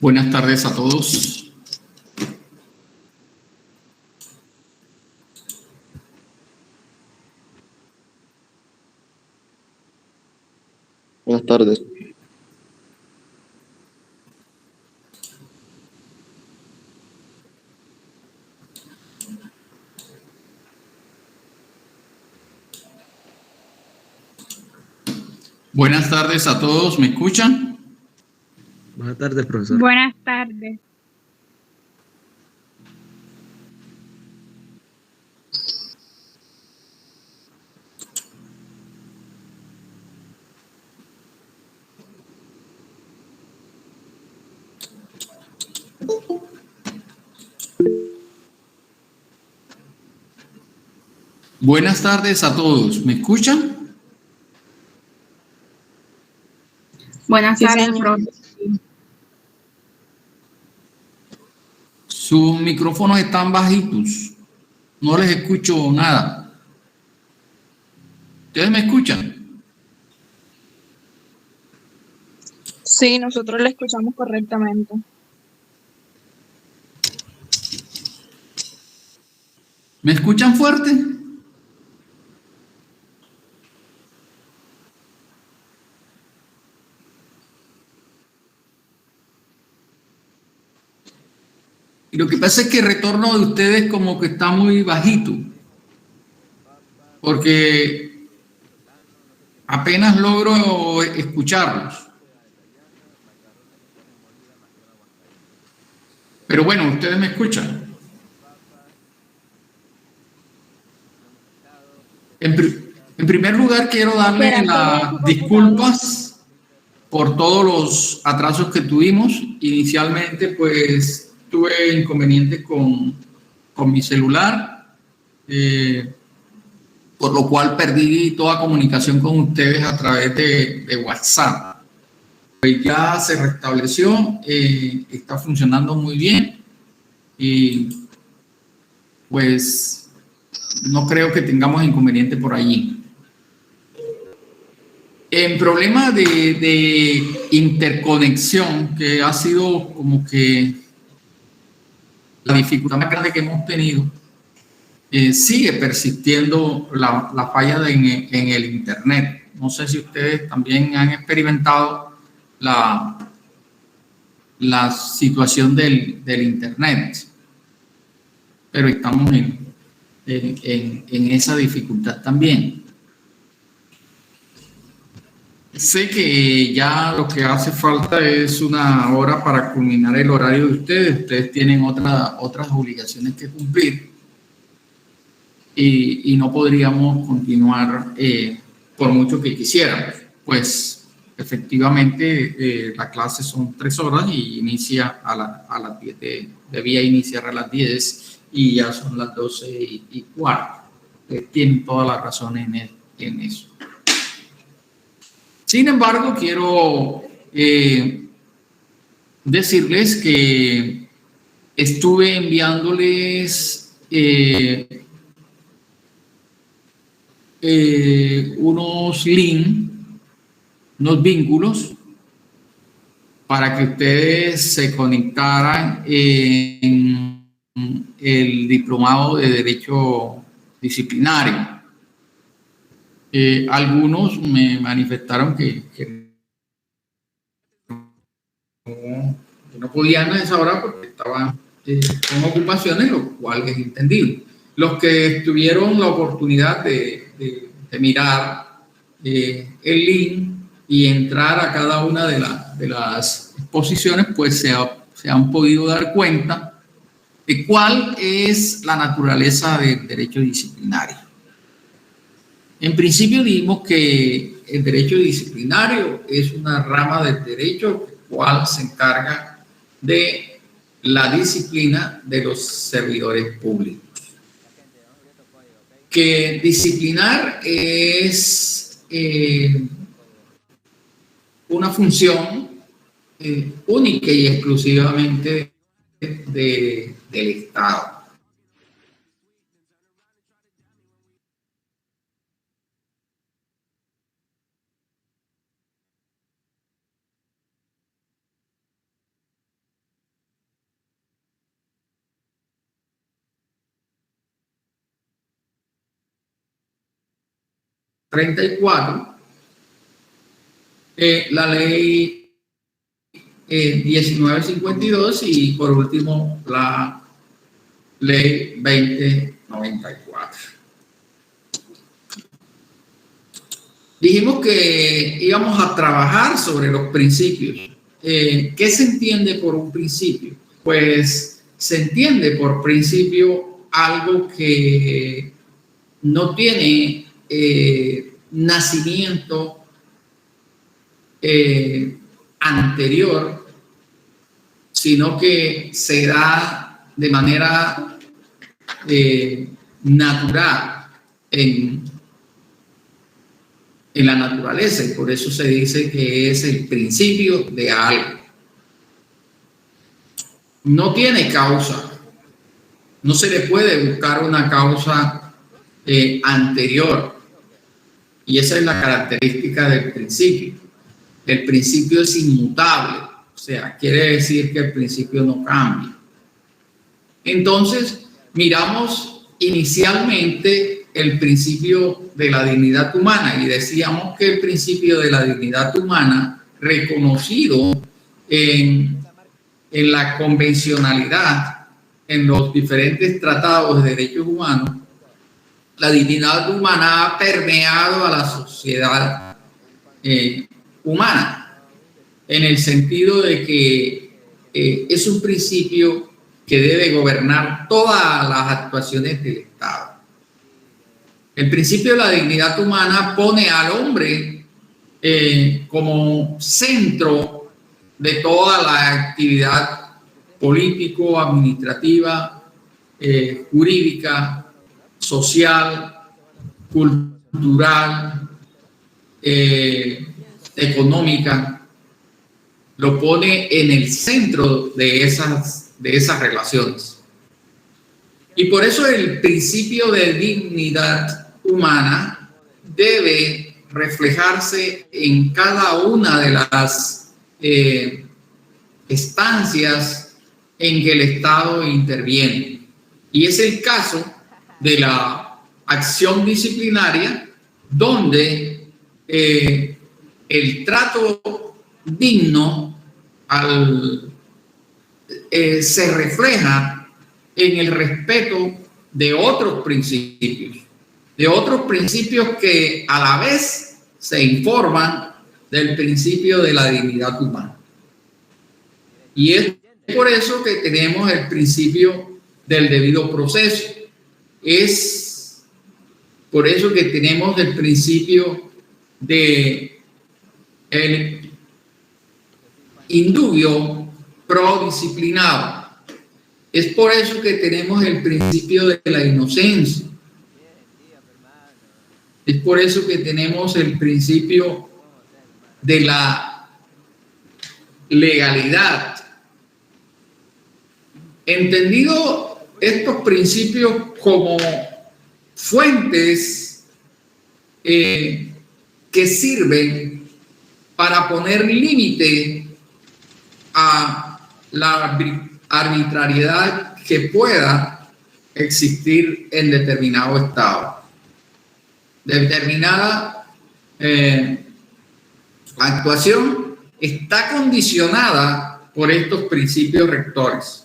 Buenas tardes a todos. Buenas tardes. Buenas tardes a todos. ¿Me escuchan? Buenas tardes, profesor. Buenas tardes. Buenas tardes a todos. ¿Me escuchan? Buenas tardes, profe. Sus micrófonos están bajitos. No les escucho nada. ¿Ustedes me escuchan? Sí, nosotros le escuchamos correctamente. ¿Me escuchan fuerte? Y lo que pasa es que el retorno de ustedes como que está muy bajito. Porque apenas logro escucharlos. Pero bueno, ustedes me escuchan. En primer lugar, quiero darle las disculpas por todos los atrasos que tuvimos. Inicialmente, pues, tuve inconvenientes con mi celular, por lo cual perdí toda comunicación con ustedes a través de WhatsApp. Pues ya se restableció, está funcionando muy bien y pues no creo que tengamos inconveniente por allí. El problema de interconexión, que ha sido como que la dificultad más grande que hemos tenido, sigue persistiendo la falla en el Internet. No sé si ustedes también han experimentado la situación del Internet, pero estamos en esa dificultad también. Sé que ya lo que hace falta es una hora para culminar el horario de ustedes. Ustedes tienen otras obligaciones que cumplir y no podríamos continuar por mucho que quisiéramos. Pues efectivamente la clase son 3 horas y inicia a las 10. Debía iniciar a las 10 y ya son las 12:15. Tienen toda la razón en eso. Sin embargo, quiero decirles que estuve enviándoles unos links, unos vínculos, para que ustedes se conectaran en el diplomado de Derecho Disciplinario. Algunos me manifestaron que no podían a esa hora porque estaban con ocupaciones, lo cual es entendible. Los que tuvieron la oportunidad de mirar el link y entrar a cada una de las exposiciones, pues se han podido dar cuenta de cuál es la naturaleza del derecho disciplinario. En principio dijimos que el derecho disciplinario es una rama del derecho cual se encarga de la disciplina de los servidores públicos. Que disciplinar es una función única y exclusivamente del Estado. 34, la ley 1952 y por último la ley 2094. Dijimos que íbamos a trabajar sobre los principios. ¿Qué se entiende por un principio? Pues se entiende por principio algo que no tiene nacimiento anterior, sino que se da de manera natural en la naturaleza, y por eso se dice que es el principio de algo. No tiene causa, no se le puede buscar una causa anterior, y esa es la característica del principio. El principio es inmutable, o sea, quiere decir que el principio no cambia. Entonces, miramos inicialmente el principio de la dignidad humana y decíamos que el principio de la dignidad humana, reconocido en la convencionalidad, en los diferentes tratados de derechos humanos, la dignidad humana ha permeado a la sociedad humana, en el sentido de que es un principio que debe gobernar todas las actuaciones del Estado. El principio de la dignidad humana pone al hombre como centro de toda la actividad político, administrativa, jurídica, social, cultural, económica. Lo pone en el centro de esas relaciones. Y por eso el principio de dignidad humana debe reflejarse en cada una de las estancias en que el Estado interviene. Y es el caso de la acción disciplinaria, donde el trato digno se refleja en el respeto de otros principios que a la vez se informan del principio de la dignidad humana. Y es por eso que tenemos el principio del debido proceso. Es por eso que tenemos el principio de el indubio pro disciplinado. Es por eso que tenemos el principio de la inocencia. Es por eso que tenemos el principio de la legalidad. Entendido estos principios como fuentes que sirven para poner límite a la arbitrariedad que pueda existir en determinado estado. Determinada actuación está condicionada por estos principios rectores,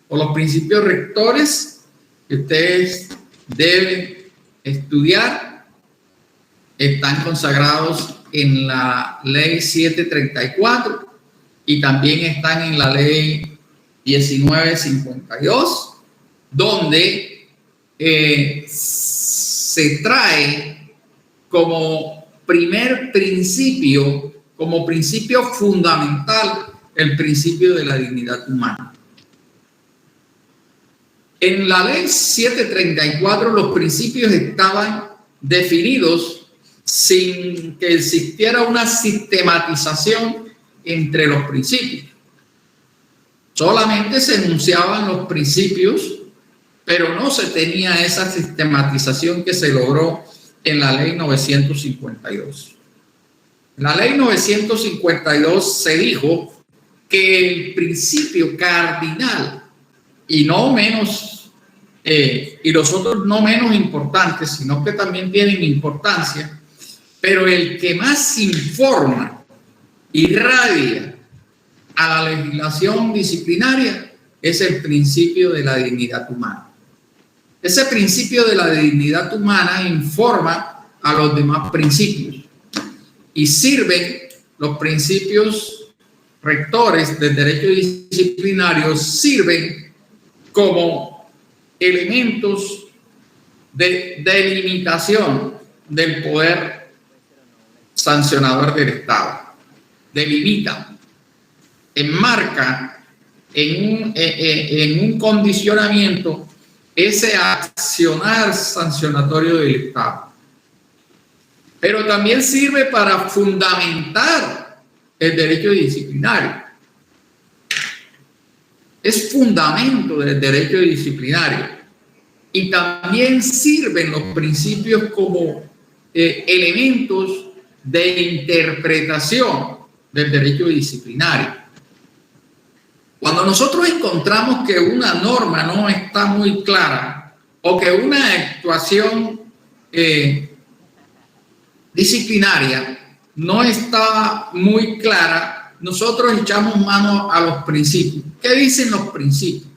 o los principios rectores que ustedes deben estudiar. Están consagrados en la ley 734 y también están en la ley 1952, donde se trae como primer principio, como principio fundamental, el principio de la dignidad humana. En la ley 734 los principios estaban definidos sin que existiera una sistematización entre los principios. Solamente se enunciaban los principios, pero no se tenía esa sistematización que se logró en la ley 952. En la ley 952 se dijo que el principio cardinal y no menos, y los otros no menos importantes, sino que también tienen importancia, pero el que más informa, irradia a la legislación disciplinaria es el principio de la dignidad humana. Ese principio de la dignidad humana informa a los demás principios y sirven los principios rectores del derecho disciplinario, sirven como elementos de delimitación del poder sancionador del Estado. Delimitan, enmarcan en un condicionamiento ese accionar sancionatorio del Estado. Pero también sirve para fundamentar el derecho disciplinario. Es fundamento del derecho disciplinario. Y también sirven los principios como elementos de interpretación del derecho disciplinario. Cuando nosotros encontramos que una norma no está muy clara o que una actuación disciplinaria no está muy clara, nosotros echamos mano a los principios. ¿Qué dicen los principios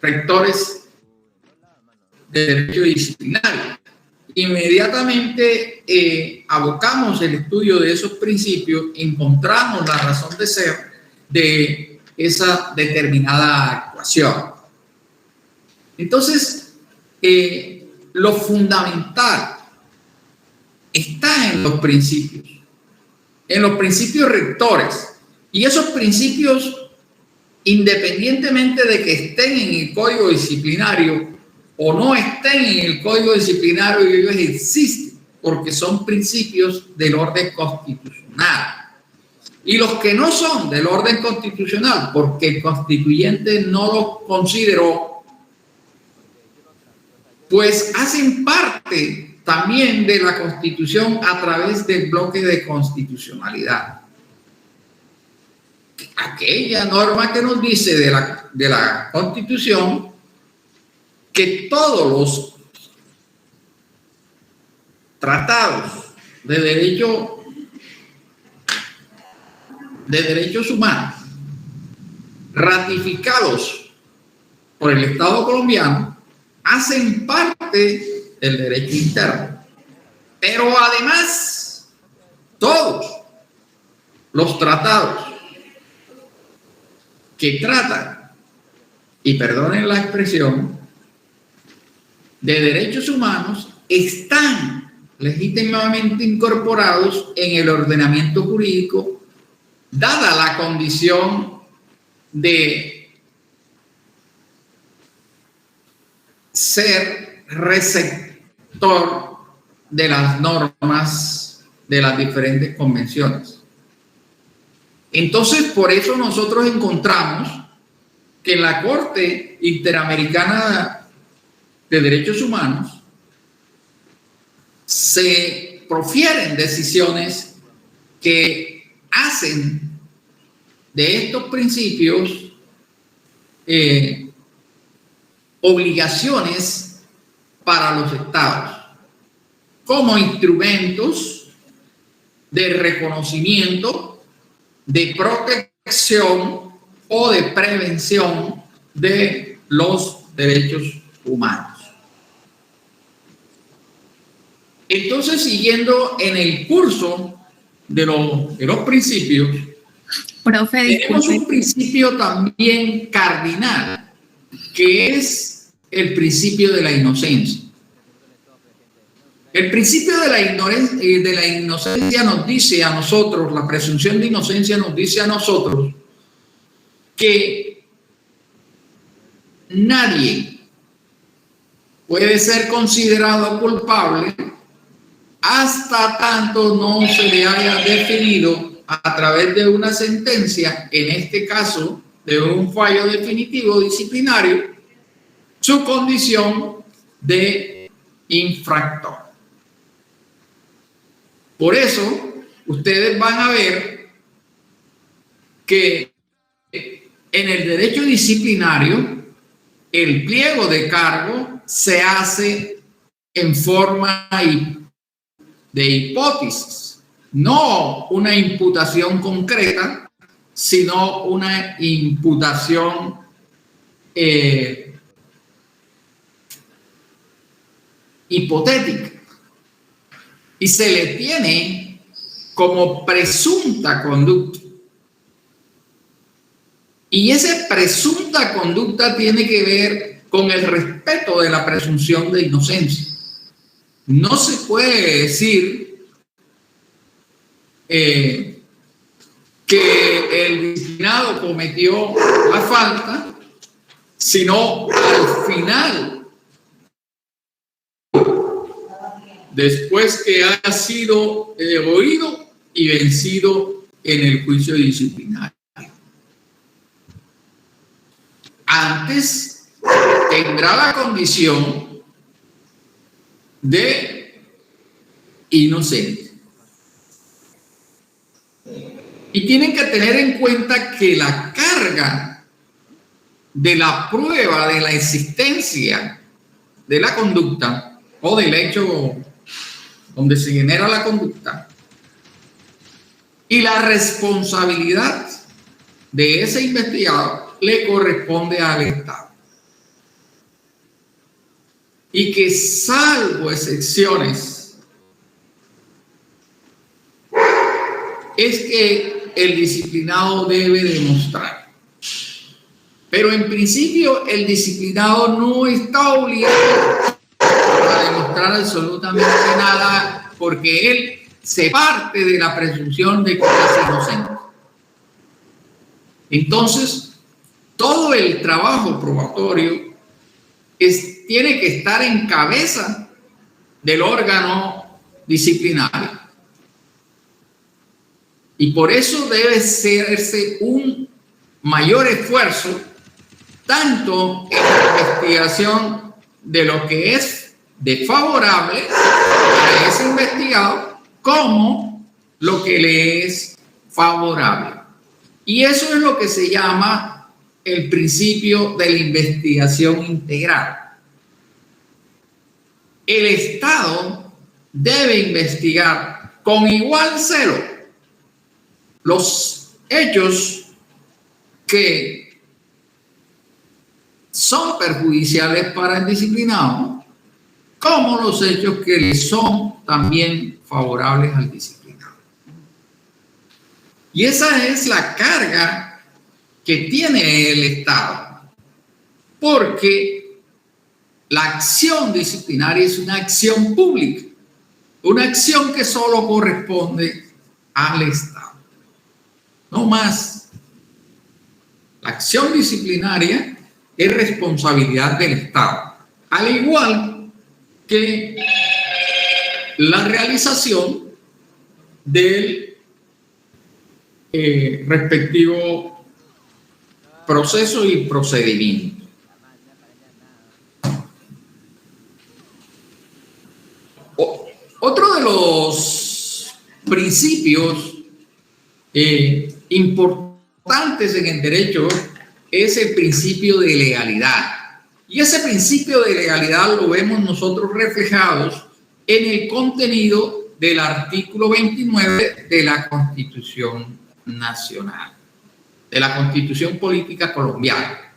rectores de derecho disciplinario? Inmediatamente abocamos el estudio de esos principios, encontramos la razón de ser de esa determinada actuación. Entonces, lo fundamental está en los principios rectores. Y esos principios, independientemente de que estén en el Código Disciplinario o no estén en el Código Disciplinario, ellos existen porque son principios del orden constitucional. Y los que no son del orden constitucional, porque el constituyente no los consideró, pues hacen parte también de la Constitución a través del bloque de constitucionalidad. Aquella norma que nos dice de la Constitución que todos los tratados de derechos humanos ratificados por el Estado colombiano hacen parte del derecho interno. Pero además, todos los tratados que tratan, y perdonen la expresión, de derechos humanos están legítimamente incorporados en el ordenamiento jurídico, dada la condición de ser receptor de las normas de las diferentes convenciones. Entonces, por eso nosotros encontramos que en la Corte Interamericana de Derechos Humanos se profieren decisiones que hacen de estos principios obligaciones para los estados como instrumentos de reconocimiento, de protección o de prevención de los derechos humanos. Entonces, siguiendo en el curso de los principios, Profe, tenemos un principio también cardinal, que es el principio de la inocencia. El principio de la inocencia nos dice a nosotros, la presunción de inocencia nos dice a nosotros que nadie puede ser considerado culpable hasta tanto no se le haya definido a través de una sentencia, en este caso de un fallo definitivo disciplinario, su condición de infractor. Por eso, ustedes van a ver que en el derecho disciplinario, el pliego de cargo se hace en forma de hipótesis, no una imputación concreta, sino una imputación hipotética. Y se le tiene como presunta conducta. Y esa presunta conducta tiene que ver con el respeto de la presunción de inocencia. No se puede decir que el disciplinado cometió la falta, sino al final, después que haya sido oído y vencido en el juicio disciplinario. Antes tendrá la condición de inocente. Y tienen que tener en cuenta que la carga de la prueba de la existencia de la conducta o del hecho donde se genera la conducta y la responsabilidad de ese investigado le corresponde al Estado. Y que salvo excepciones, es que el disciplinado debe demostrar. Pero en principio el disciplinado no está obligado a demostrar absolutamente nada, porque él se parte de la presunción de que es inocente. Entonces, todo el trabajo probatorio tiene que estar en cabeza del órgano disciplinario. Y por eso debe hacerse un mayor esfuerzo, tanto en la investigación de lo que es desfavorable a ese investigado, como lo que le es favorable. Y eso es lo que se llama el principio de la investigación integral. El Estado debe investigar con igual celo los hechos que son perjudiciales para el disciplinado, como los hechos que le son también favorables al disciplinado. Y esa es la carga que tiene el Estado, porque la acción disciplinaria es una acción pública, una acción que solo corresponde al Estado, no más. La acción disciplinaria es responsabilidad del Estado, al igual que la realización del respectivo proceso y procedimiento. Otro de los principios importantes en el derecho es el principio de legalidad. Y ese principio de legalidad lo vemos nosotros reflejados en el contenido del artículo 29 de la Constitución Nacional, de la Constitución Política Colombiana.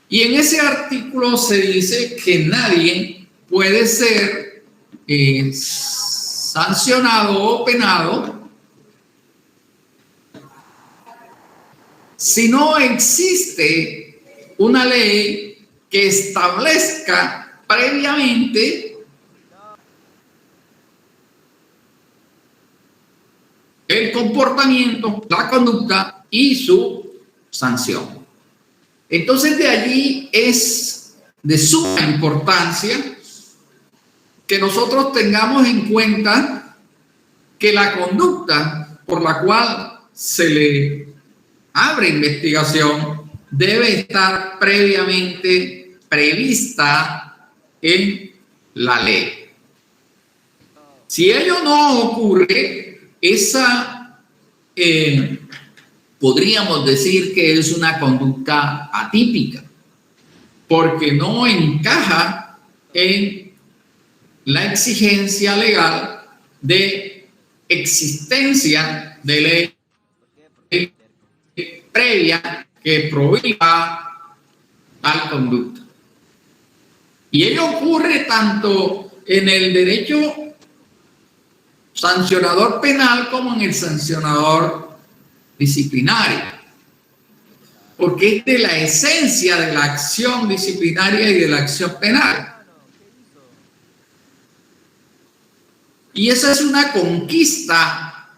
Y en ese artículo se dice que nadie puede ser sancionado o penado si no existe una ley que establezca previamente el comportamiento, la conducta y su sanción. Entonces, de allí es de suma importancia que nosotros tengamos en cuenta que la conducta por la cual se le abre investigación debe estar previamente prevista en la ley. Si ello no ocurre, esa podríamos decir que es una conducta atípica, porque no encaja en la exigencia legal de existencia de ley previa que prohíba tal conducta. Y ello ocurre tanto en el derecho sancionador penal como en el sancionador disciplinario, porque es de la esencia de la acción disciplinaria y de la acción penal. Y esa es una conquista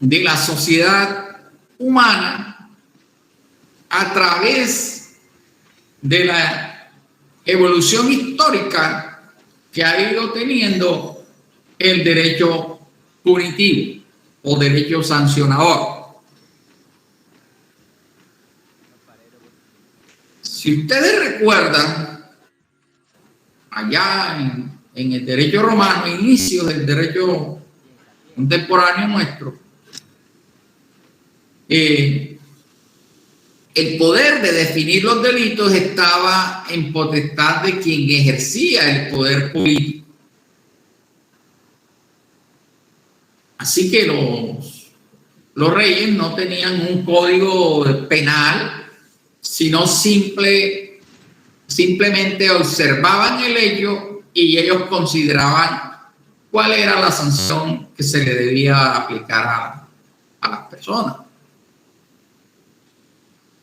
de la sociedad humana a través de la evolución histórica que ha ido teniendo el derecho punitivo o derecho sancionador. Si ustedes recuerdan, allá en el derecho romano, inicio del derecho contemporáneo nuestro, el poder de definir los delitos estaba en potestad de quien ejercía el poder político. Así que los reyes no tenían un código penal, sino simplemente observaban el hecho y ellos consideraban cuál era la sanción que se le debía aplicar a las personas.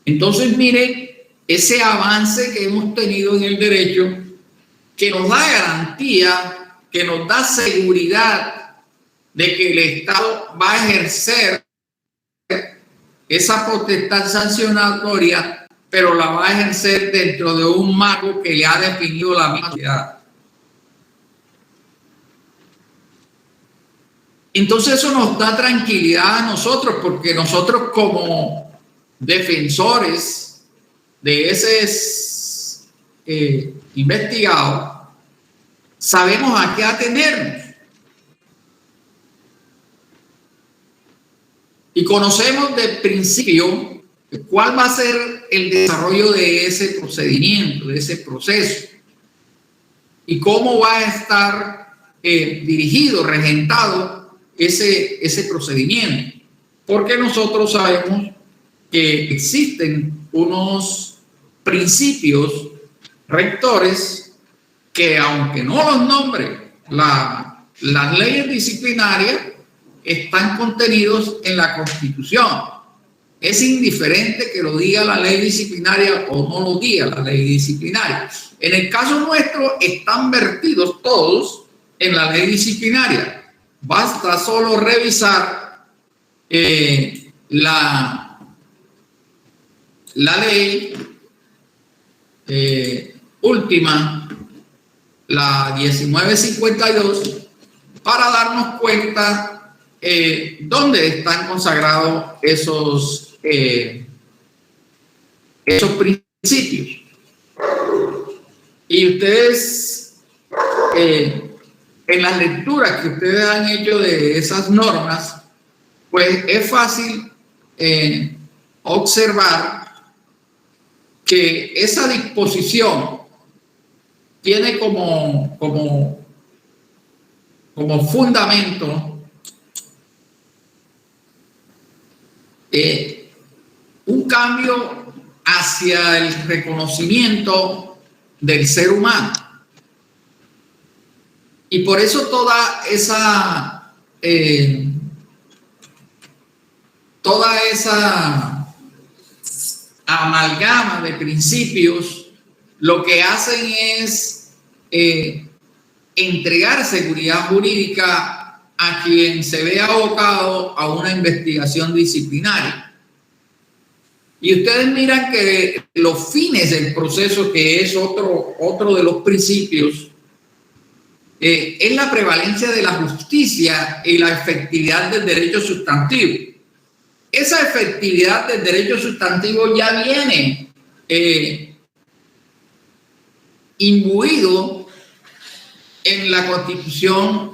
Entonces, miren, ese avance que hemos tenido en el derecho, que nos da garantía, que nos da seguridad de que el Estado va a ejercer esa potestad sancionatoria, pero la va a ejercer dentro de un marco que le ha definido la misma sociedad. Entonces eso nos da tranquilidad a nosotros, porque nosotros como defensores de ese investigado sabemos a qué atenernos y conocemos de principio cuál va a ser el desarrollo de ese procedimiento, de ese proceso, y cómo va a estar dirigido, regentado ese procedimiento, porque nosotros sabemos que existen unos principios rectores que, aunque no los nombre las leyes disciplinarias, están contenidos en la Constitución. Es indiferente que lo diga la ley disciplinaria o no lo diga la ley disciplinaria. En el caso nuestro están vertidos todos en la ley disciplinaria. Basta solo revisar la ley última, la 1952, para darnos cuenta dónde están consagrados esos principios. Y ustedes, en las lecturas que ustedes han hecho de esas normas, pues es fácil observar que esa disposición tiene como fundamento un cambio hacia el reconocimiento del ser humano. Y por eso toda esa amalgama de principios lo que hacen es entregar seguridad jurídica a quien se ve abocado a una investigación disciplinaria. Y ustedes miran que los fines del proceso, que es otro de los principios, es la prevalencia de la justicia y la efectividad del derecho sustantivo. Esa efectividad del derecho sustantivo ya viene imbuido en la Constitución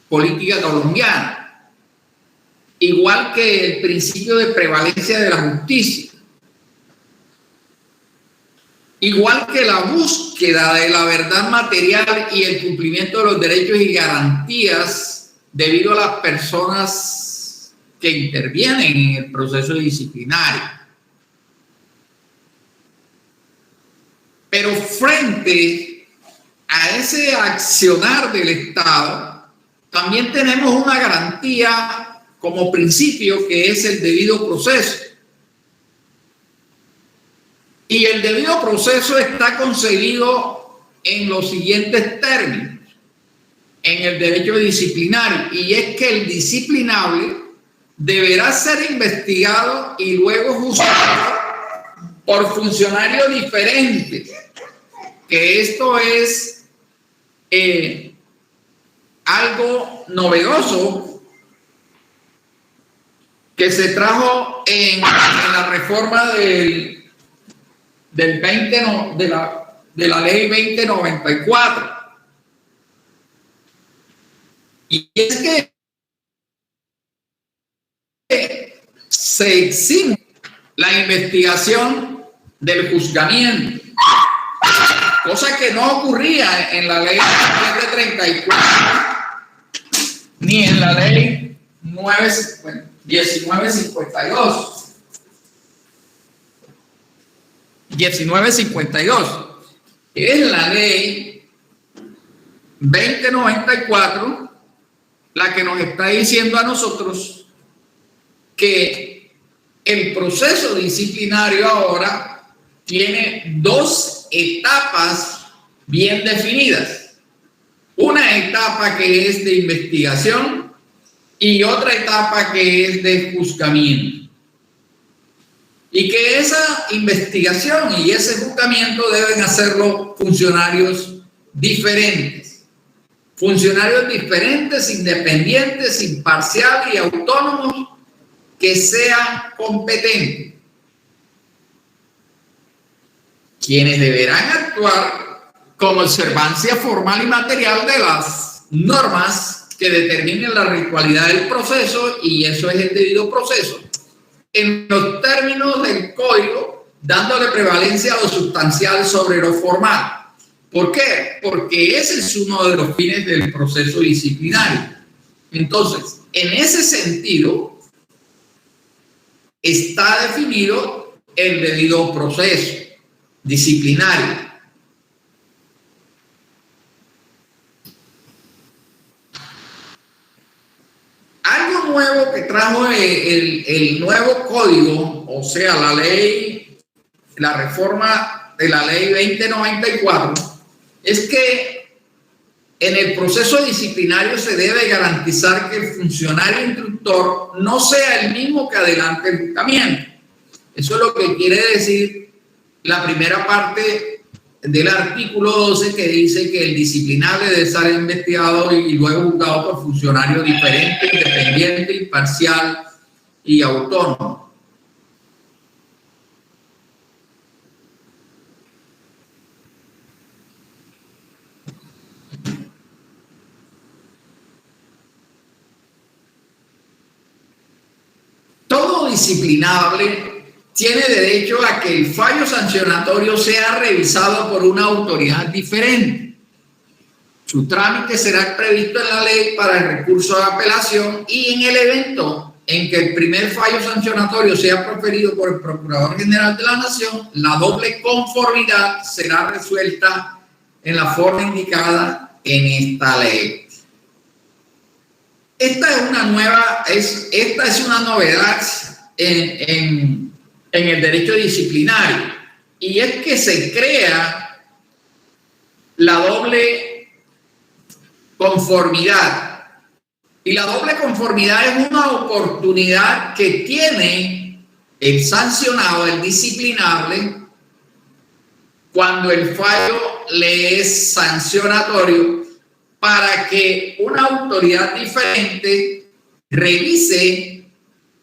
política colombiana, igual que el principio de prevalencia de la justicia. igual que la búsqueda de la verdad material y el cumplimiento de los derechos y garantías debido a las personas que intervienen en el proceso disciplinario. Pero frente a ese accionar del Estado, también tenemos una garantía como principio, que es el debido proceso. Y el debido proceso está concebido en los siguientes términos en el derecho disciplinario, y es que el disciplinable deberá ser investigado y luego juzgado por funcionarios diferentes, que esto es algo novedoso que se trajo en la reforma de la ley 2094. Y es que se exime la investigación del juzgamiento, cosa que no ocurría en la ley 734 ni en la ley 1952. 1952 es la ley 2094 la que nos está diciendo a nosotros que el proceso disciplinario ahora tiene dos etapas bien definidas. Una etapa que es de investigación y otra etapa que es de juzgamiento. Y que esa investigación y ese juzgamiento deben hacerlo funcionarios diferentes. Funcionarios diferentes, independientes, imparciales y autónomos, que sean competentes, quienes deberán actuar con observancia formal y material de las normas que determinen la ritualidad del proceso, y eso es el debido proceso, en los términos del código, dándole prevalencia a lo sustancial sobre lo formal. ¿Por qué? Porque ese es uno de los fines del proceso disciplinario. Entonces, en ese sentido, está definido el debido proceso disciplinario. Algo nuevo que trajo el nuevo código, o sea, la reforma de la ley 2094, es que en el proceso disciplinario se debe garantizar que el funcionario instructor no sea el mismo que adelante el juzgamiento. Eso es lo que quiere decir la primera parte del artículo 12, que dice que el disciplinable debe ser investigado y luego juzgado por funcionario diferente, independiente, imparcial y autónomo. Todo disciplinable tiene derecho a que el fallo sancionatorio sea revisado por una autoridad diferente. Su trámite será previsto en la ley para el recurso de apelación, y en el evento en que el primer fallo sancionatorio sea proferido por el Procurador General de la Nación, la doble conformidad será resuelta en la forma indicada en esta ley. Esta es una novedad en el derecho disciplinario, y es que se crea la doble conformidad. Y la doble conformidad es una oportunidad que tiene el sancionado, el disciplinable, cuando el fallo le es sancionatorio, para que una autoridad diferente revise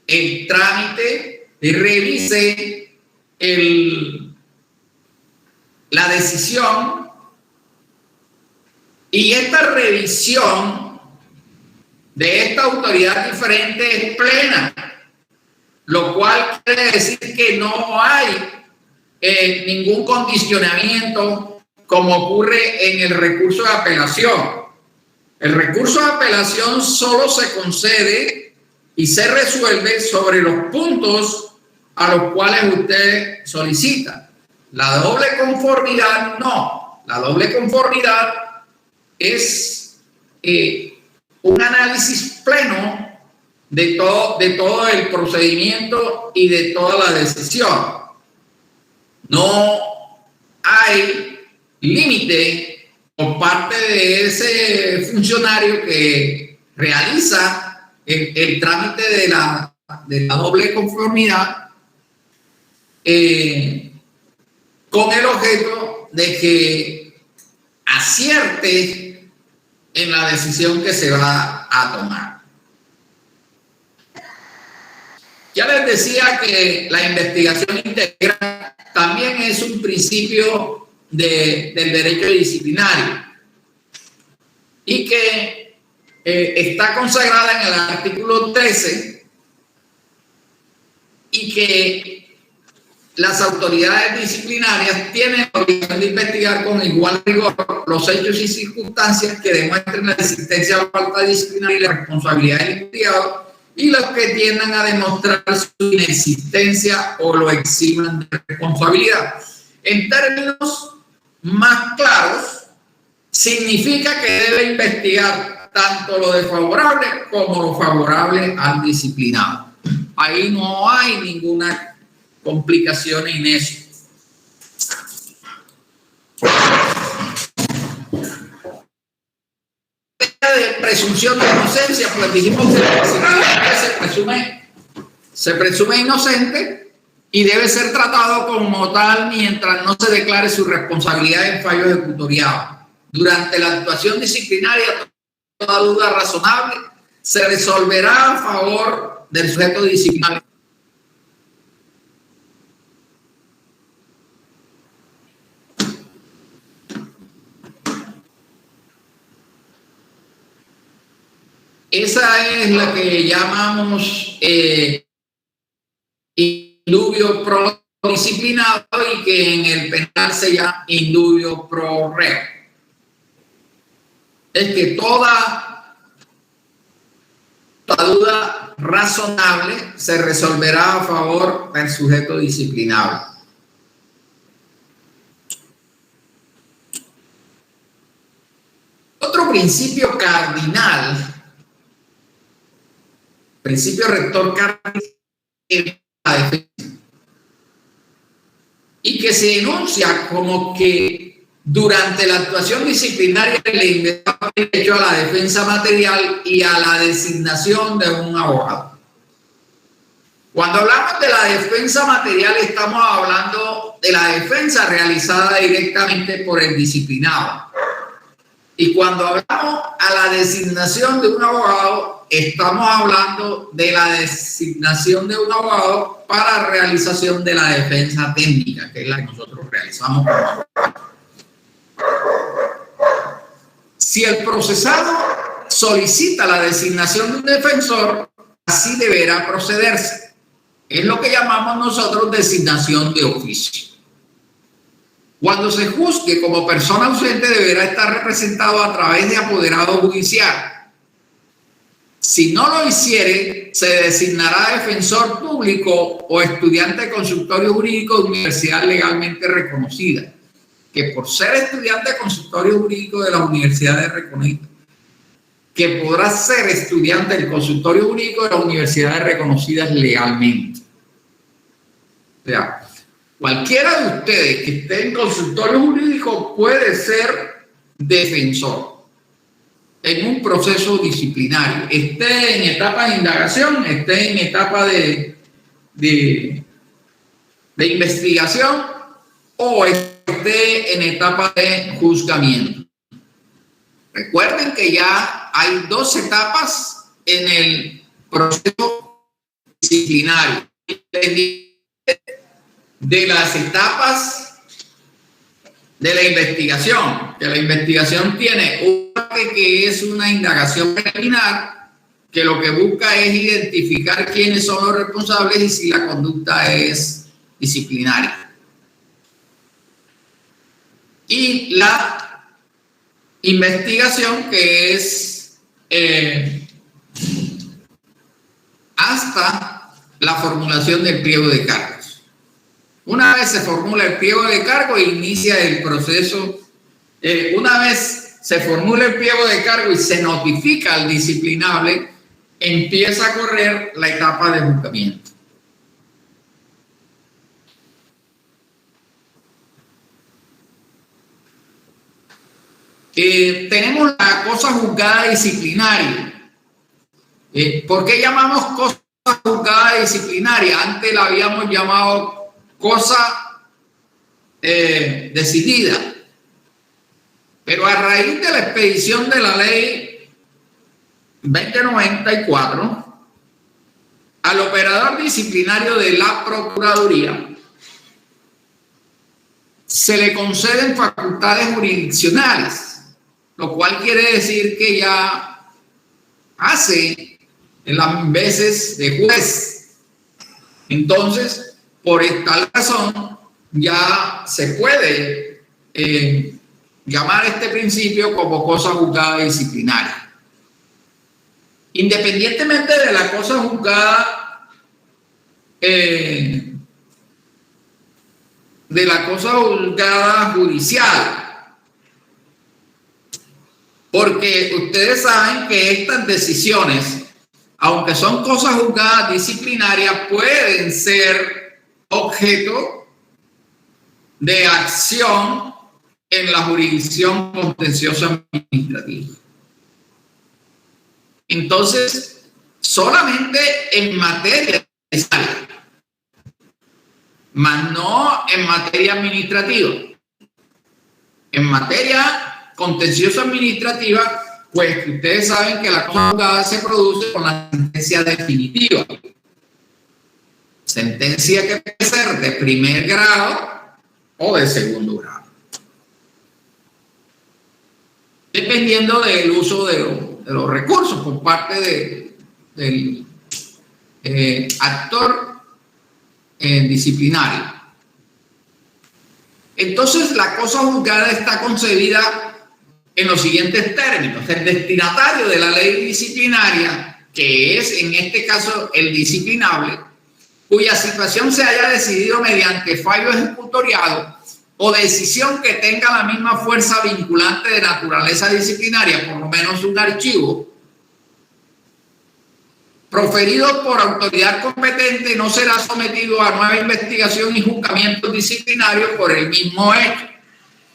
el trámite y revise la decisión, y esta revisión de esta autoridad diferente es plena, lo cual quiere decir que no hay ningún condicionamiento como ocurre en el recurso de apelación. El recurso de apelación solo se concede y se resuelve sobre los puntos a los cuales usted solicita. La doble conformidad no. La doble conformidad es un análisis pleno de todo el procedimiento y de toda la decisión. No hay límite por parte de ese funcionario que realiza el trámite de la doble conformidad con el objeto de que acierte en la decisión que se va a tomar. Ya les decía que la investigación integral también es un principio del derecho disciplinario y que está consagrada en el artículo 13 y que las autoridades disciplinarias tienen la obligación de investigar con igual rigor los hechos y circunstancias que demuestren la existencia o falta disciplinaria y la responsabilidad del investigado y los que tiendan a demostrar su inexistencia o lo eximan de responsabilidad. En términos más claros, significa que debe investigar tanto lo desfavorable como lo favorable al disciplinado. Ahí no hay ninguna complicación en eso. De presunción de inocencia, pues dijimos que se presume inocente y debe ser tratado como tal mientras no se declare su responsabilidad en fallo ejecutoriado. Durante la actuación disciplinaria, toda duda razonable se resolverá a favor del sujeto disciplinario. Esa es la que llamamos indubio pro disciplinado y que en el penal se llama indubio pro reo. Es que toda duda razonable se resolverá a favor del sujeto disciplinable. Otro principio cardinal, principio rector cardinal, es la defensa, y que se enuncia como que durante la actuación disciplinaria le inventaba derecho a la defensa material y a la designación de un abogado. Cuando hablamos de la defensa material, estamos hablando de la defensa realizada directamente por el disciplinado. Y cuando hablamos a la designación de un abogado, estamos hablando de la designación de un abogado para realización de la defensa técnica, que es la que nosotros realizamos como abogados. Si el procesado solicita la designación de un defensor, así deberá procederse. Es lo que llamamos nosotros designación de oficio. Cuando se juzgue como persona ausente, deberá estar representado a través de apoderado judicial. Si no lo hiciere, se designará defensor público o estudiante de consultorio jurídico de universidad legalmente reconocida, que por ser estudiante de consultorio jurídico de las universidades reconocidas, que podrá ser estudiante del consultorio jurídico de las universidades reconocidas legalmente. O sea, cualquiera de ustedes que esté en consultorio jurídico puede ser defensor en un proceso disciplinario, esté en etapa de indagación, esté en etapa de investigación o esté en etapa de juzgamiento. Recuerden que ya hay dos etapas en el proceso disciplinario. De las etapas de la investigación, que la investigación tiene una que es una indagación preliminar, que lo que busca es identificar quiénes son los responsables y si la conducta es disciplinaria. y la investigación, que es hasta la formulación del pliego de cargos. Una vez se formula el pliego de cargo, inicia el proceso. Una vez se formula el pliego de cargo y se notifica al disciplinable, empieza a correr la etapa de juzgamiento. Tenemos la cosa juzgada disciplinaria. ¿Por qué llamamos cosa juzgada disciplinaria? Antes la habíamos llamado cosa decidida. Pero a raíz de la expedición de la ley 2094, al operador disciplinario de la Procuraduría se le conceden facultades jurisdiccionales, lo cual quiere decir que ya hace en las veces de juez. Entonces, por esta razón, ya se puede llamar este principio como cosa juzgada disciplinaria. Independientemente de la cosa juzgada, judicial, porque ustedes saben que estas decisiones, aunque son cosas juzgadas disciplinarias, pueden ser objeto de acción en la jurisdicción contenciosa administrativa. Entonces, solamente en materia fiscal, mas no en materia administrativa. En materia contenciosa administrativa, pues ustedes saben que la cosa juzgada se produce con la sentencia definitiva. Sentencia que puede ser de primer grado o de segundo grado, dependiendo del uso de los recursos por parte del actor disciplinario. Entonces, la cosa juzgada está concebida en los siguientes términos. El destinatario de la ley disciplinaria, que es en este caso el disciplinable, cuya situación se haya decidido mediante fallo ejecutoriado o decisión que tenga la misma fuerza vinculante de naturaleza disciplinaria, por lo menos un archivo, proferido por autoridad competente, no será sometido a nueva investigación y juzgamientos disciplinarios por el mismo hecho,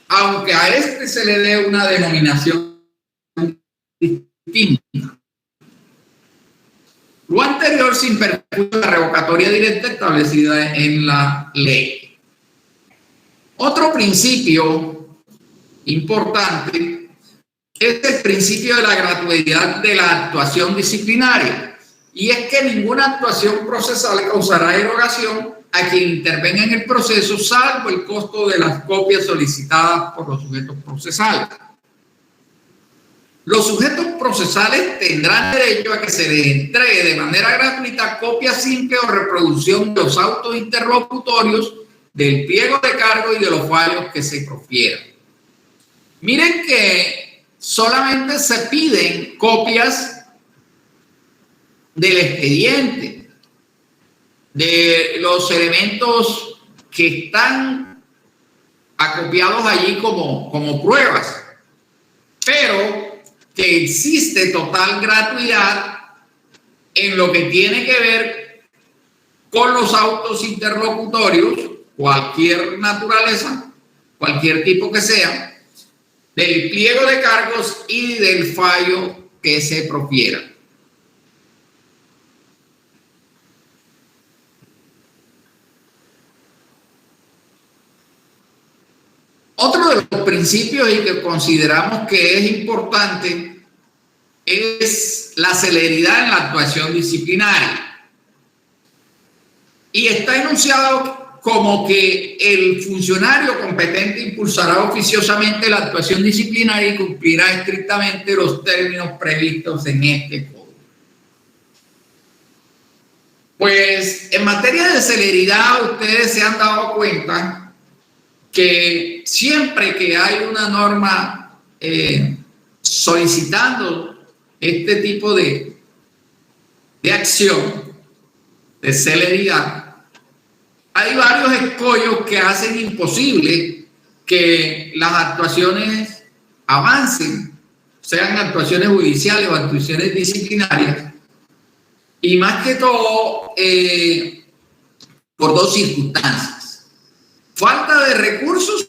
aunque a este se le dé una denominación distinta. Lo anterior sin perjuicio de la revocatoria directa establecida en la ley. Otro principio importante es el principio de la gratuidad de la actuación disciplinaria, y es que ninguna actuación procesal causará erogación a quien intervenga en el proceso, salvo el costo de las copias solicitadas por los sujetos procesales. Los sujetos procesales tendrán derecho a que se les entregue de manera gratuita copia simple o reproducción de los autos interlocutorios, del pliego de cargo y de los fallos que se profieran. Miren que solamente se piden copias del expediente, de los elementos que están acopiados allí como pruebas, pero que existe total gratuidad en lo que tiene que ver con los autos interlocutorios, cualquier naturaleza, cualquier tipo que sea, del pliego de cargos y del fallo que se profiera. Otro de los principios y que consideramos que es importante es la celeridad en la actuación disciplinaria. Y está enunciado como que el funcionario competente impulsará oficiosamente la actuación disciplinaria y cumplirá estrictamente los términos previstos en este código. Pues en materia de celeridad, ustedes se han dado cuenta que siempre que hay una norma solicitando este tipo de acción, de celeridad, hay varios escollos que hacen imposible que las actuaciones avancen, sean actuaciones judiciales o actuaciones disciplinarias, y más que todo por dos circunstancias: falta de recursos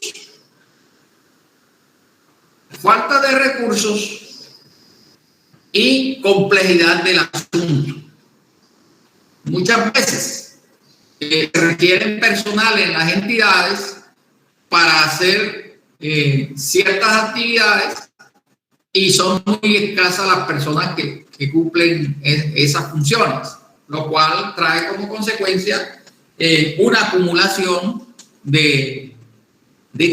y complejidad del asunto. Muchas veces se requieren personal en las entidades para hacer ciertas actividades y son muy escasas las personas que cumplen esas funciones, lo cual trae como consecuencia una acumulación de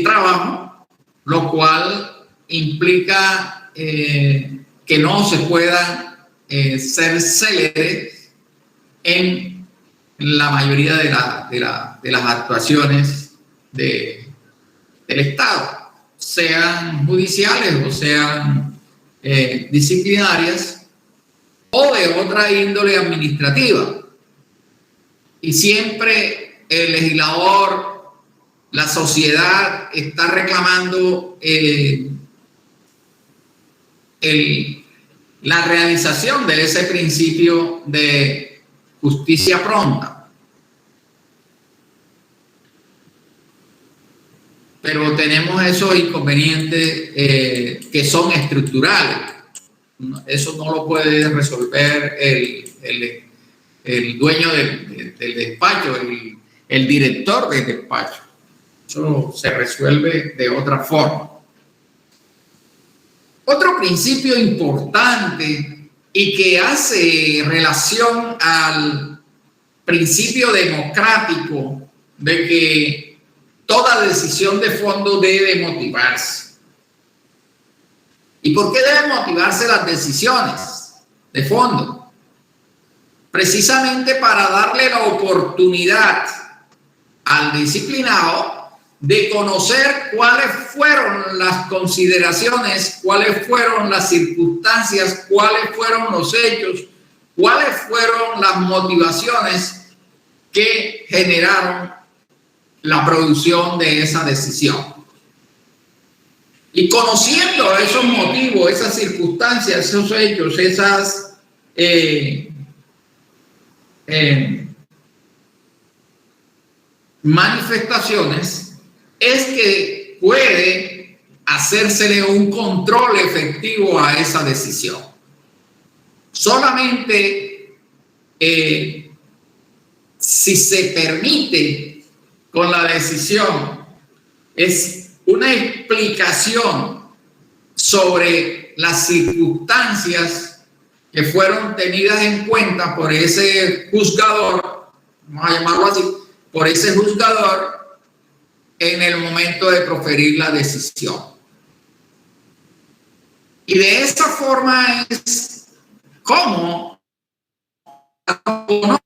trabajo, lo cual implica que no se puedan ser céleres en la mayoría de las actuaciones del Estado, sean judiciales o sean disciplinarias o de otra índole administrativa. Y siempre el legislador, la sociedad está reclamando la realización de ese principio de justicia pronta. Pero tenemos esos inconvenientes que son estructurales. Eso no lo puede resolver el dueño del despacho, el director del despacho. Eso se resuelve de otra forma. Otro principio importante y que hace relación al principio democrático de que toda decisión de fondo debe motivarse. ¿Y por qué deben motivarse las decisiones de fondo? Precisamente para darle la oportunidad al disciplinado de conocer cuáles fueron las consideraciones, cuáles fueron las circunstancias, cuáles fueron los hechos, cuáles fueron las motivaciones que generaron la producción de esa decisión. Y conociendo esos motivos, esas circunstancias, esos hechos, esas manifestaciones, es que puede hacérsele un control efectivo a esa decisión. Solamente si se permite con la decisión es una explicación sobre las circunstancias que fueron tenidas en cuenta por ese juzgador, vamos a llamarlo así, por ese juzgador en el momento de proferir la decisión. Y de esa forma es como la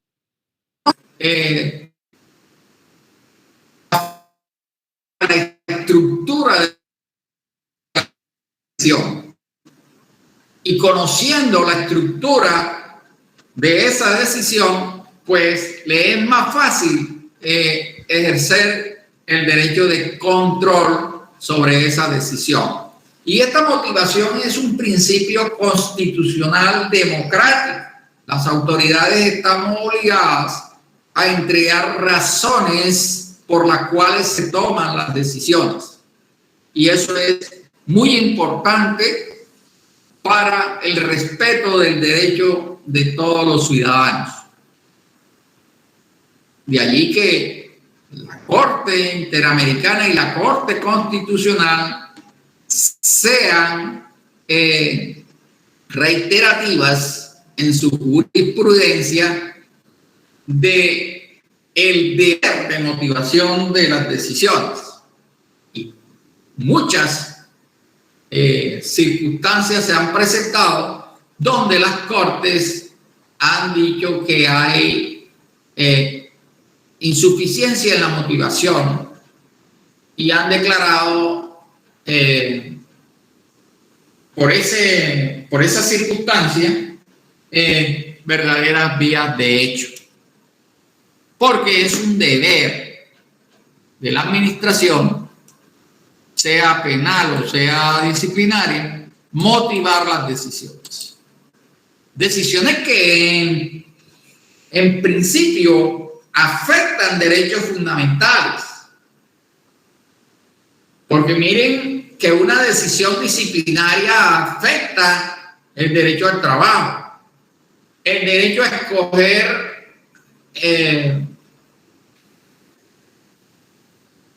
estructura de la decisión. Y conociendo la estructura de esa decisión, pues le es más fácil ejercer el derecho de control sobre esa decisión. Y esta motivación es un principio constitucional democrático. Las autoridades estamos obligadas a entregar razones por las cuales se toman las decisiones. Y eso es muy importante para el respeto del derecho de todos los ciudadanos. De allí que la Corte Interamericana y la Corte Constitucional sean reiterativas en su jurisprudencia de el deber de motivación de las decisiones. Y muchas circunstancias se han presentado donde las Cortes han dicho que hay insuficiencia en la motivación y han declarado por esa circunstancia verdaderas vías de hecho, porque es un deber de la administración, sea penal o sea disciplinaria, motivar las decisiones. Decisiones que en principio afectan derechos fundamentales. Porque miren que una decisión disciplinaria afecta el derecho al trabajo, el derecho a escoger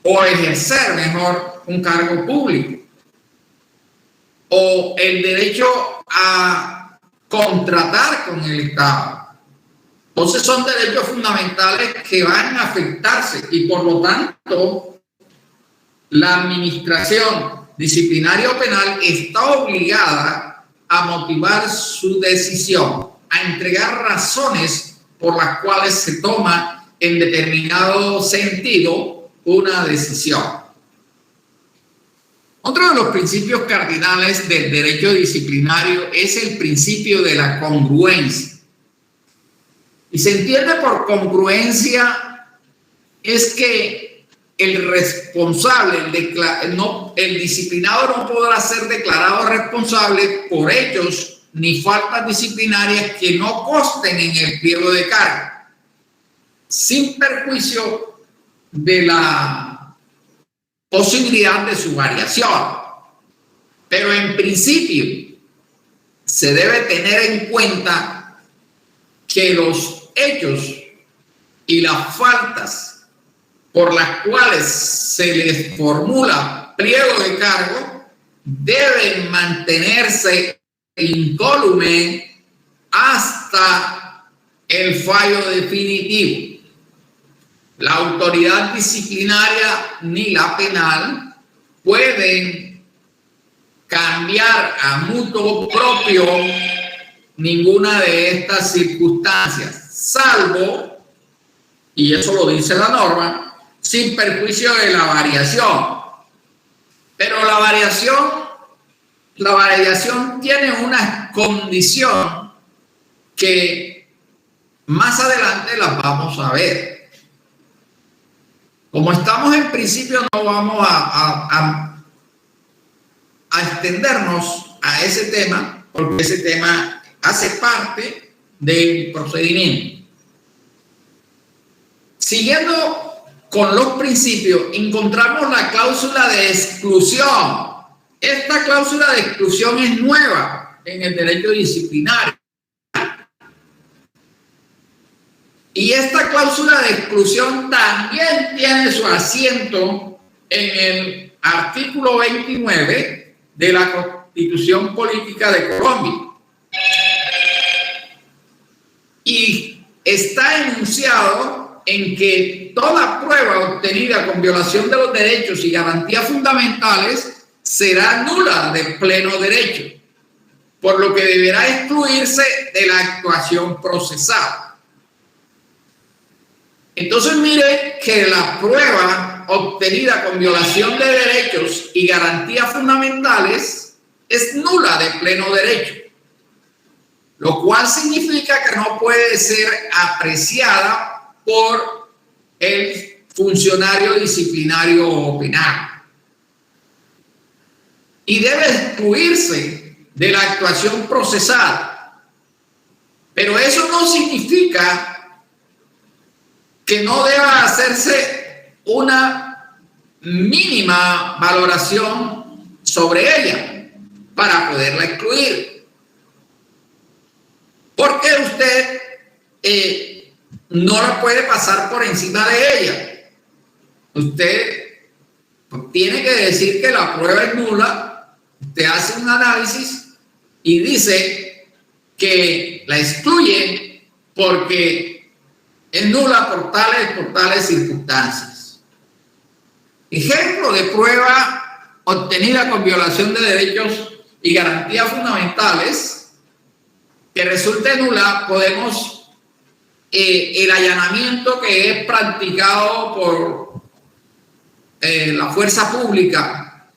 o ejercer mejor un cargo público, o el derecho a contratar con el Estado. Entonces son derechos fundamentales que van a afectarse y por lo tanto la administración disciplinaria o penal está obligada a motivar su decisión, a entregar razones por las cuales se toma en determinado sentido una decisión. Otro de los principios cardinales del derecho disciplinario es el principio de la congruencia. Y se entiende por congruencia es que el responsable, el disciplinado no podrá ser declarado responsable por hechos ni faltas disciplinarias que no consten en el pliego de cargo, sin perjuicio de la posibilidad de su variación. Pero en principio se debe tener en cuenta que los hechos y las faltas por las cuales se les formula pliego de cargo deben mantenerse incólume hasta el fallo definitivo. La autoridad disciplinaria ni la penal pueden cambiar a mutuo propio ninguna de estas circunstancias, salvo, y eso lo dice la norma, sin perjuicio de la variación. Pero la variación tiene una condición que más adelante las vamos a ver. Como estamos en principio, no vamos a extendernos a ese tema, porque ese tema hace parte del procedimiento. Siguiendo con los principios, encontramos la cláusula de exclusión. Esta cláusula de exclusión es nueva en el derecho disciplinario. Y esta cláusula de exclusión también tiene su asiento en el artículo 29 de la Constitución Política de Colombia. Y está enunciado en que toda prueba obtenida con violación de los derechos y garantías fundamentales será nula de pleno derecho, por lo que deberá excluirse de la actuación procesal. Entonces mire que la prueba obtenida con violación de derechos y garantías fundamentales es nula de pleno derecho, lo cual significa que no puede ser apreciada por el funcionario disciplinario o penal y debe excluirse de la actuación procesal. Pero eso no significa que no deba hacerse una mínima valoración sobre ella para poderla excluir. Porque usted no la puede pasar por encima de ella. Usted tiene que decir que la prueba es nula, usted hace un análisis y dice que la excluye porque es nula por tales circunstancias. Ejemplo de prueba obtenida con violación de derechos y garantías fundamentales que resulte nula, podemos el allanamiento que es practicado por la fuerza pública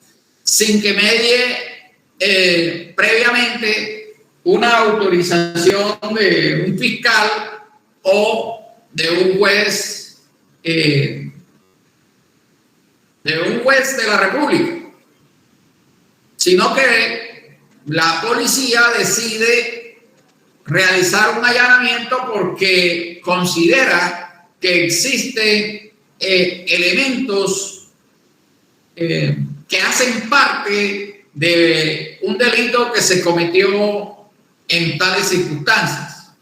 sin que medie previamente una autorización de un fiscal o de un juez de la República, sino que la policía decide realizar un allanamiento porque considera que existen elementos que hacen parte de un delito que se cometió en tales circunstancias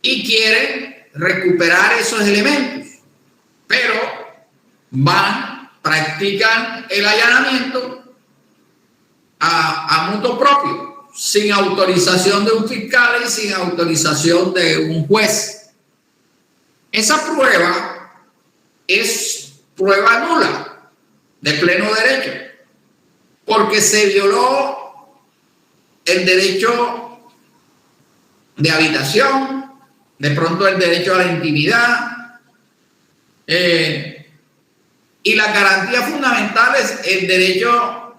y quiere recuperar esos elementos, pero practican el allanamiento a motu propio, sin autorización de un fiscal y sin autorización de un juez. Esa prueba es prueba nula, de pleno derecho, porque se violó el derecho de habitación, de pronto el derecho a la intimidad, y las garantías fundamentales, el derecho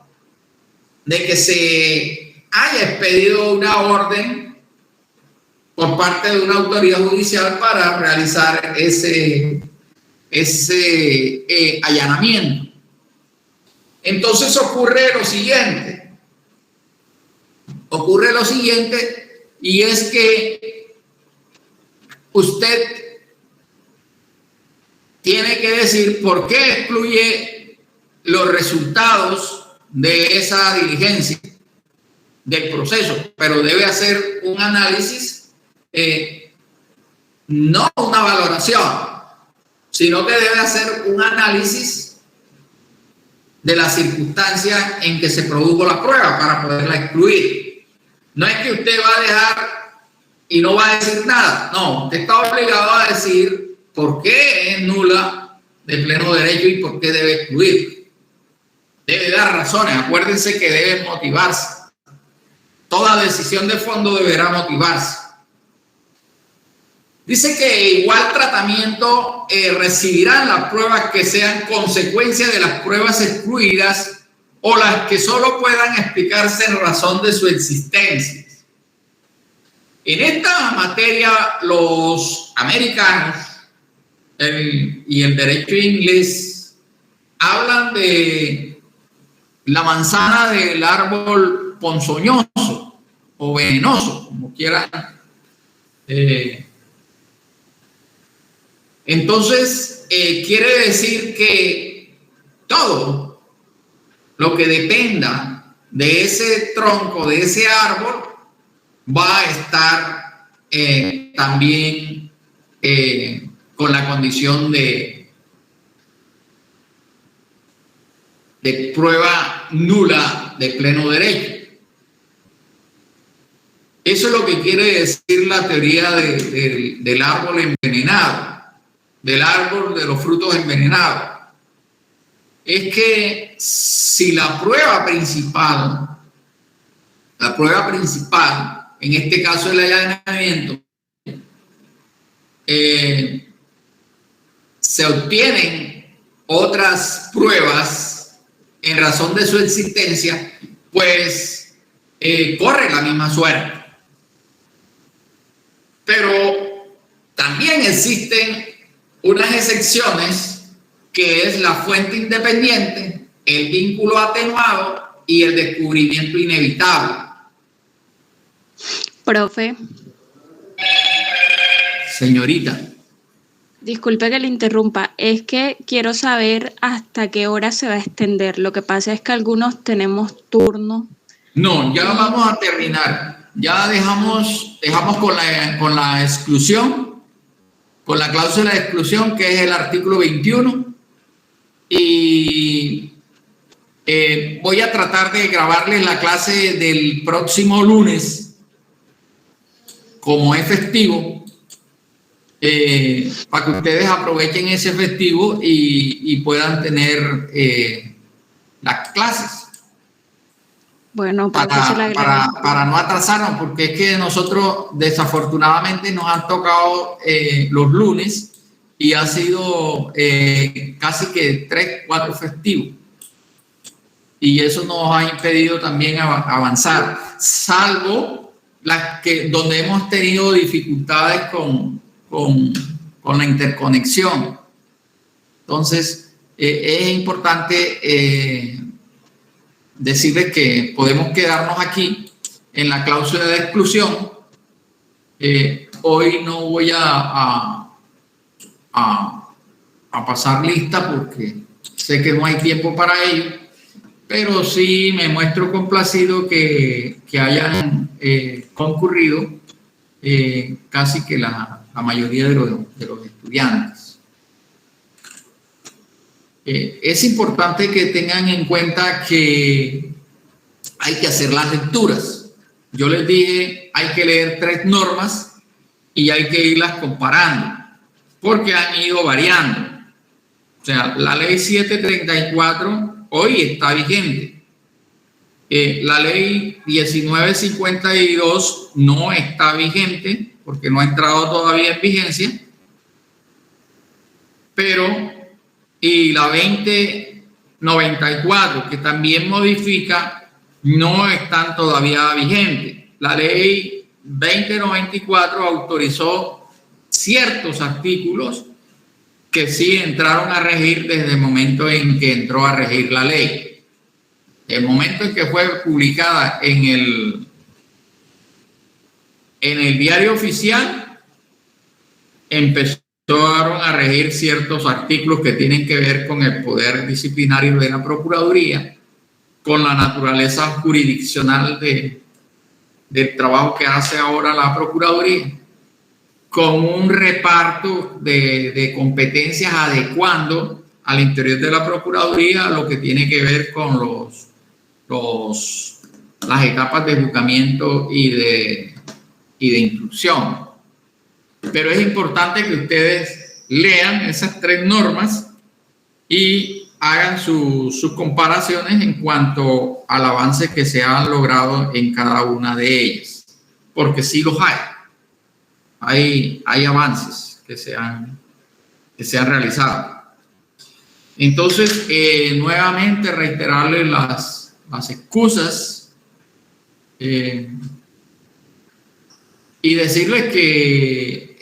de que se haya expedido una orden por parte de una autoridad judicial para realizar ese allanamiento. Entonces ocurre lo siguiente, y es que usted tiene que decir por qué excluye los resultados de esa diligencia del proceso, pero debe hacer un análisis, no una valoración, sino que debe hacer un análisis de las circunstancias en que se produjo la prueba para poderla excluir. No es que usted va a dejar y no va a decir nada, no, usted está obligado a decir por qué es nula de pleno derecho y por qué debe excluir. Debe dar razones, acuérdense que debe motivarse. Toda decisión de fondo deberá motivarse. Dice que igual tratamiento recibirán las pruebas que sean consecuencia de las pruebas excluidas o las que solo puedan explicarse en razón de su existencia. En esta materia, los americanos y el derecho inglés hablan de la manzana del árbol ponzoñoso o venenoso, como quieran. Entonces, quiere decir que todo lo que dependa de ese tronco, de ese árbol, va a estar también con la condición de prueba nula de pleno derecho. Eso es lo que quiere decir la teoría del árbol envenenado, del árbol de los frutos envenenados. Es que si la prueba principal, en este caso el allanamiento, se obtienen otras pruebas en razón de su existencia, pues corre la misma suerte. Pero también existen unas excepciones, que es la fuente independiente, el vínculo atenuado y el descubrimiento inevitable. Profe. Señorita. Disculpe que le interrumpa, es que quiero saber hasta qué hora se va a extender. Lo que pasa es que algunos tenemos turno. No, ya vamos a terminar. Ya dejamos con la exclusión, con la cláusula de exclusión, que es el artículo 21. Y voy a tratar de grabarles la clase del próximo lunes, como es festivo, para que ustedes aprovechen ese festivo y puedan tener las clases. Bueno, para no atrasarnos, porque es que nosotros desafortunadamente nos han tocado los lunes y ha sido casi que 3, 4 festivos. Y eso nos ha impedido también avanzar, salvo las que donde hemos tenido dificultades con la interconexión. Entonces, es importante decirles que podemos quedarnos aquí en la cláusula de exclusión. Hoy no voy a pasar lista porque sé que no hay tiempo para ello, pero sí me muestro complacido que hayan concurrido casi que la mayoría de los estudiantes. Es importante que tengan en cuenta que hay que hacer las lecturas. Yo les dije, hay que leer 3 normas y hay que irlas comparando, porque han ido variando. O sea, la ley 734 hoy está vigente. La ley 1952 no está vigente porque no ha entrado todavía en vigencia, pero y la 2094, que también modifica, no están todavía vigentes. La ley 2094 autorizó ciertos artículos que sí entraron a regir desde el momento en que entró a regir la ley. El momento en que fue publicada en el diario oficial, empezaron a regir ciertos artículos que tienen que ver con el poder disciplinario de la Procuraduría, con la naturaleza jurisdiccional del trabajo que hace ahora la Procuraduría, con un reparto de competencias adecuando al interior de la Procuraduría lo que tiene que ver con las etapas de juzgamiento y de instrucción. Pero es importante que ustedes lean esas 3 normas y hagan sus comparaciones en cuanto al avance que se ha logrado en cada una de ellas, porque sí los hay avances que se han realizado. Entonces, nuevamente reiterarles las excusas y decirles que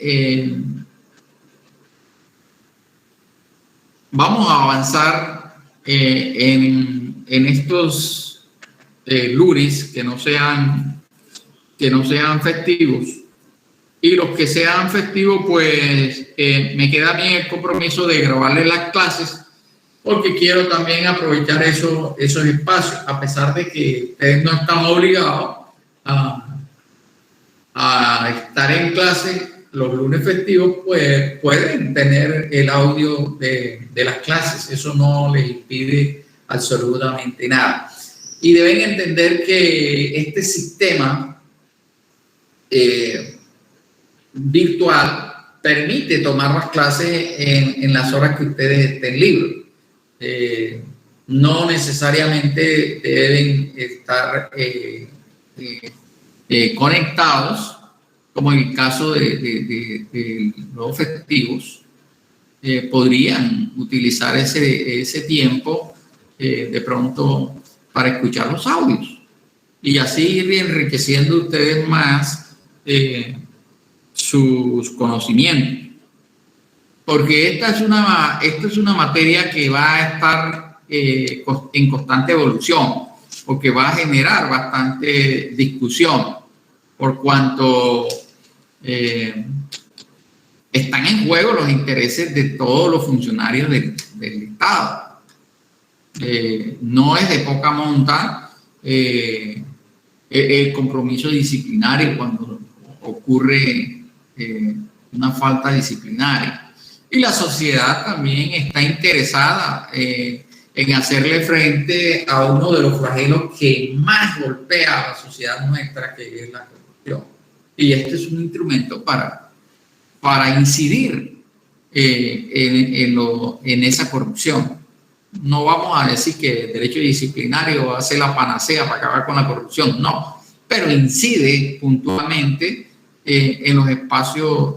vamos a avanzar en estos lunes que no sean festivos, y los que sean festivos, pues me queda a mí el compromiso de grabarles las clases, porque quiero también aprovechar esos espacios, a pesar de que ustedes no están obligados a estar en clase los lunes festivos, pues pueden tener el audio de las clases. Eso no les impide absolutamente nada. Y deben entender que este sistema virtual permite tomar las clases en las horas que ustedes estén libres. No necesariamente deben estar conectados, como en el caso de los festivos. Podrían utilizar ese tiempo de pronto para escuchar los audios y así ir enriqueciendo ustedes más sus conocimientos, porque esta es una materia que va a estar en constante evolución, porque va a generar bastante discusión, por cuanto están en juego los intereses de todos los funcionarios del Estado. No es de poca monta el compromiso disciplinario cuando ocurre una falta disciplinaria. Y la sociedad también está interesada en hacerle frente a uno de los flagelos que más golpea a la sociedad nuestra, que es la corrupción. Y este es un instrumento para incidir en esa corrupción. No vamos a decir que el derecho disciplinario va a ser la panacea para acabar con la corrupción, no, pero incide puntualmente en los espacios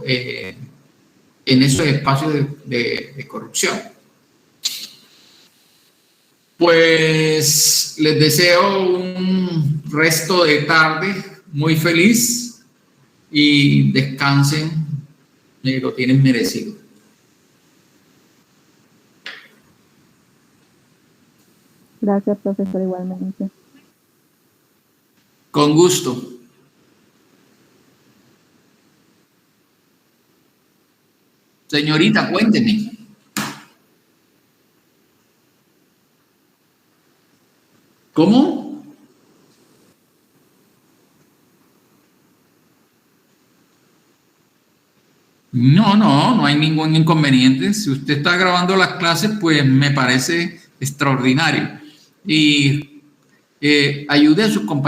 en esos espacios de corrupción. Pues les deseo un resto de tarde muy feliz y descansen, lo tienen merecido. Gracias, profesor, igualmente. Con gusto. Señorita, cuénteme. ¿Cómo? No hay ningún inconveniente. Si usted está grabando las clases, pues me parece extraordinario. Y ayude a sus compañeros.